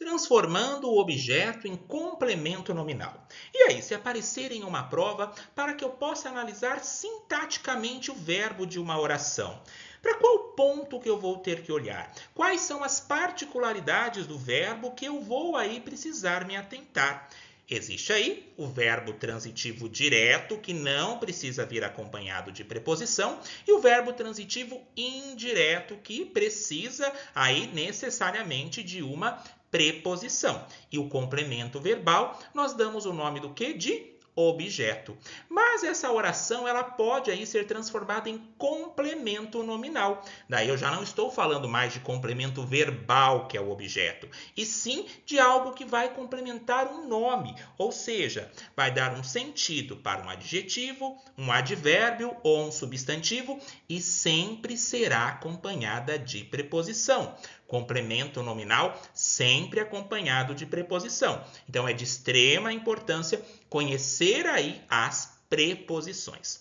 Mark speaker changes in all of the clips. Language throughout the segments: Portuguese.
Speaker 1: transformando o objeto em complemento nominal. E aí, se aparecer em uma prova, para que eu possa analisar sintaticamente o verbo de uma oração, para qual ponto que eu vou ter que olhar? Quais são as particularidades do verbo que eu vou aí precisar me atentar? Existe aí o verbo transitivo direto, que não precisa vir acompanhado de preposição, e o verbo transitivo indireto, que precisa aí necessariamente de uma preposição. E o complemento verbal, nós damos o nome do quê? De objeto. Mas essa oração ela pode aí ser transformada em complemento nominal. Daí eu já não estou falando mais de complemento verbal, que é o objeto, e sim de algo que vai complementar um nome, ou seja, vai dar um sentido para um adjetivo, um advérbio ou um substantivo e sempre será acompanhada de preposição. Complemento nominal sempre acompanhado de preposição. Então é de extrema importância conhecer aí as preposições.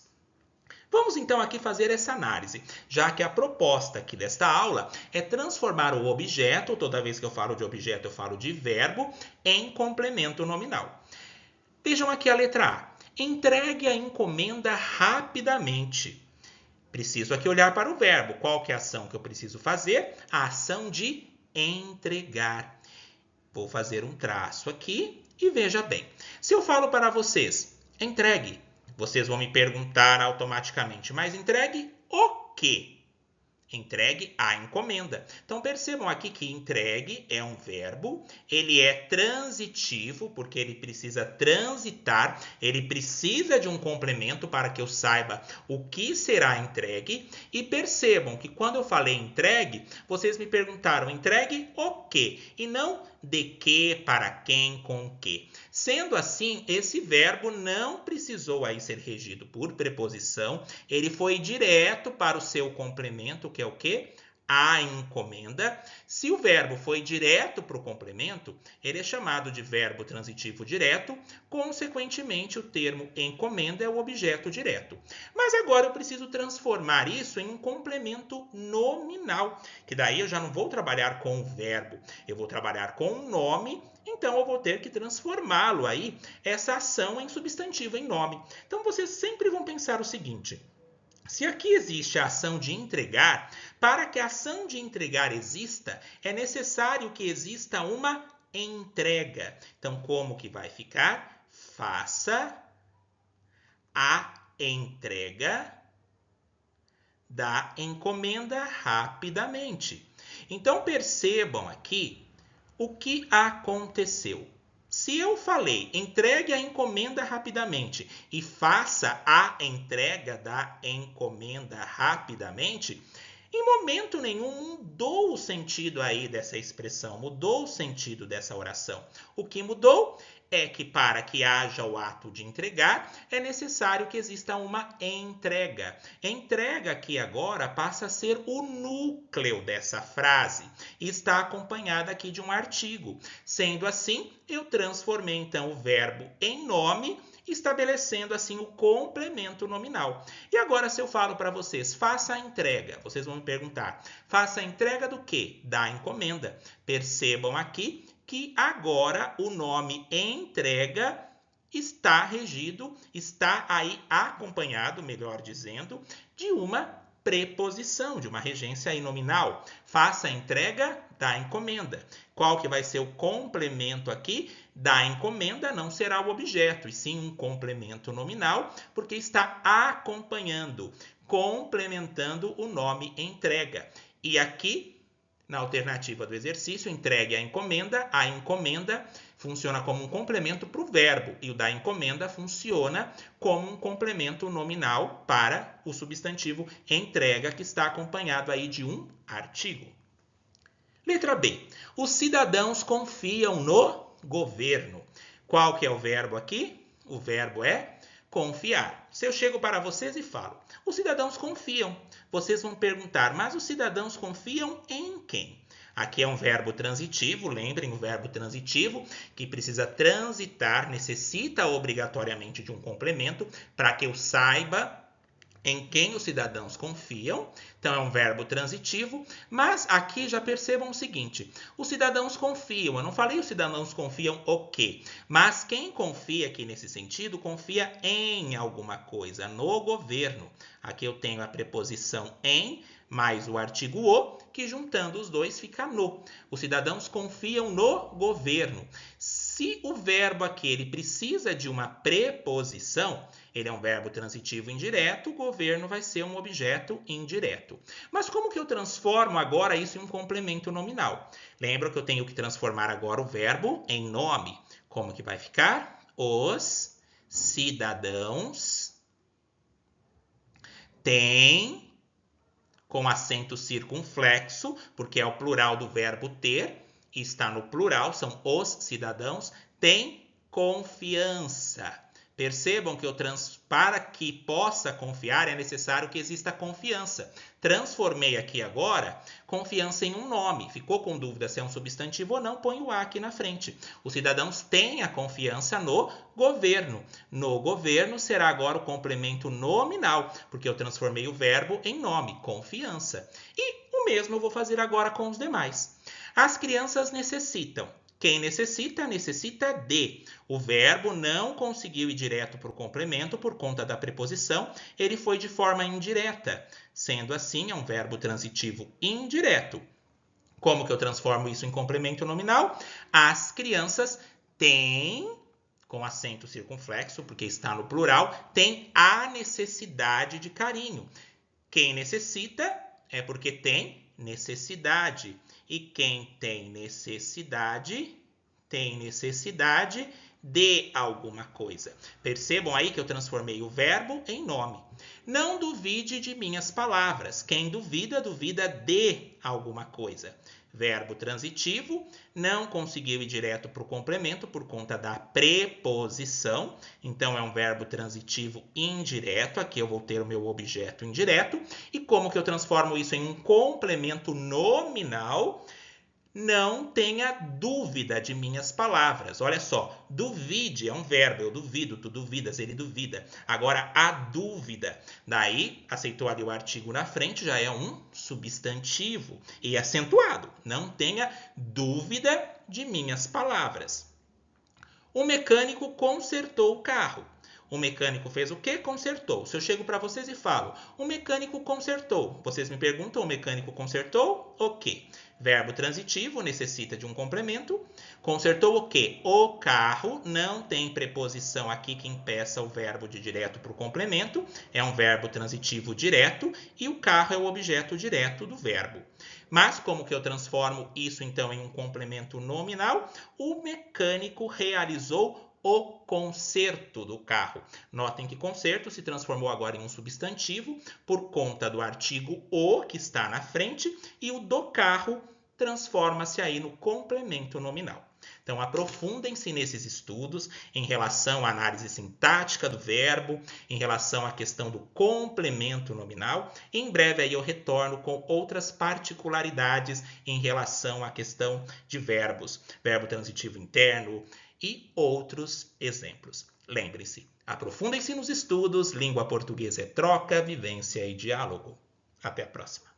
Speaker 1: Vamos então aqui fazer essa análise, já que a proposta aqui desta aula é transformar o objeto, toda vez que eu falo de objeto eu falo de verbo, em complemento nominal. Vejam aqui a letra A. Entregue a encomenda rapidamente. Preciso aqui olhar para o verbo. Qual que é a ação que eu preciso fazer? A ação de entregar. Vou fazer um traço aqui e veja bem. Se eu falo para vocês, entregue, vocês vão me perguntar automaticamente, mas entregue o quê? Entregue a encomenda. Então percebam aqui que entregue é um verbo, ele é transitivo, porque ele precisa transitar, ele precisa de um complemento para que eu saiba o que será entregue. E percebam que quando eu falei entregue, vocês me perguntaram entregue o quê? E não de que, para quem, com o que. Sendo assim, esse verbo não precisou aí ser regido por preposição, ele foi direto para o seu complemento, que é o quê? A encomenda. Se o verbo foi direto para o complemento, ele é chamado de verbo transitivo direto, consequentemente o termo encomenda é o objeto direto. Mas agora eu preciso transformar isso em um complemento nominal, que daí eu já não vou trabalhar com o verbo, eu vou trabalhar com o nome, então eu vou ter que transformá-lo aí, essa ação em substantivo, em nome. Então vocês sempre vão pensar o seguinte: se aqui existe a ação de entregar, para que a ação de entregar exista, é necessário que exista uma entrega. Então, como que vai ficar? Faça a entrega da encomenda rapidamente. Então, percebam aqui o que aconteceu. Se eu falei, entregue a encomenda rapidamente e faça a entrega da encomenda rapidamente, em momento nenhum mudou o sentido aí dessa expressão, mudou o sentido dessa oração. O que mudou é que para que haja o ato de entregar, é necessário que exista uma entrega. Entrega aqui agora passa a ser o núcleo dessa frase e está acompanhada aqui de um artigo. Sendo assim, eu transformei então o verbo em nome, estabelecendo assim o complemento nominal. E agora se eu falo para vocês, faça a entrega, vocês vão me perguntar, faça a entrega do quê? Da encomenda. Percebam aqui que agora o nome entrega está regido, está aí acompanhado, melhor dizendo, de uma preposição, de uma regência aí nominal. Faça a entrega da encomenda. Qual que vai ser o complemento aqui? Da encomenda não será o objeto, e sim um complemento nominal, porque está acompanhando, complementando o nome entrega. E aqui, na alternativa do exercício, entregue a encomenda funciona como um complemento para o verbo e o da encomenda funciona como um complemento nominal para o substantivo entrega, que está acompanhado aí de um artigo. Letra B. Os cidadãos confiam no governo. Qual que é o verbo aqui? O verbo é confiar. Se eu chego para vocês e falo, os cidadãos confiam, vocês vão perguntar, mas os cidadãos confiam em quem? Aqui é um verbo transitivo, lembrem o verbo transitivo, que precisa transitar, necessita obrigatoriamente de um complemento para que eu saiba em quem os cidadãos confiam. Então, é um verbo transitivo, mas aqui já percebam o seguinte, os cidadãos confiam, eu não falei os cidadãos confiam o quê, mas quem confia aqui nesse sentido, confia em alguma coisa, no governo. Aqui eu tenho a preposição em, mais o artigo o, que juntando os dois fica no. Os cidadãos confiam no governo. Se o verbo aqui ele precisa de uma preposição, ele é um verbo transitivo indireto, o governo vai ser um objeto indireto. Mas como que eu transformo agora isso em um complemento nominal? Lembra que eu tenho que transformar agora o verbo em nome. Como que vai ficar? Os cidadãos têm, com acento circunflexo, porque é o plural do verbo ter, e está no plural, são os cidadãos, têm confiança. Percebam que para que possa confiar é necessário que exista confiança. Transformei aqui agora confiança em um nome. Ficou com dúvida se é um substantivo ou não? Põe o a aqui na frente. Os cidadãos têm a confiança no governo. No governo será agora o complemento nominal, porque eu transformei o verbo em nome, confiança. E o mesmo eu vou fazer agora com os demais. As crianças necessitam. Quem necessita, necessita de. O verbo não conseguiu ir direto para o complemento por conta da preposição, ele foi de forma indireta. Sendo assim, é um verbo transitivo indireto. Como que eu transformo isso em complemento nominal? As crianças têm, com acento circunflexo, porque está no plural, têm a necessidade de carinho. Quem necessita é porque tem necessidade. E quem tem necessidade de alguma coisa. Percebam aí que eu transformei o verbo em nome. Não duvide de minhas palavras. Quem duvida, duvida de alguma coisa. Verbo transitivo, não conseguiu ir direto para o complemento por conta da preposição. Então, é um verbo transitivo indireto. Aqui eu vou ter o meu objeto indireto. E como que eu transformo isso em um complemento nominal? Não tenha dúvida de minhas palavras. Olha só, duvide é um verbo, eu duvido, tu duvidas, ele duvida. Agora, a dúvida. Daí, aceitou ali o artigo na frente, já é um substantivo e acentuado. Não tenha dúvida de minhas palavras. O mecânico consertou o carro. O mecânico fez o quê? Consertou. Se eu chego para vocês e falo, o mecânico consertou. Vocês me perguntam, o mecânico consertou o quê? Verbo transitivo necessita de um complemento. Consertou o quê? O carro. Não tem preposição aqui que impeça o verbo de direto para o complemento. É um verbo transitivo direto e o carro é o objeto direto do verbo. Mas como que eu transformo isso então em um complemento nominal? O mecânico realizou o conserto do carro. Notem que conserto se transformou agora em um substantivo por conta do artigo o, que está na frente, e o do carro transforma-se aí no complemento nominal. Então, aprofundem-se nesses estudos em relação à análise sintática do verbo, em relação à questão do complemento nominal. Em breve aí eu retorno com outras particularidades em relação à questão de verbos, verbo transitivo interno e outros exemplos. Lembre-se, aprofundem-se nos estudos, língua portuguesa é troca, vivência e diálogo. Até a próxima.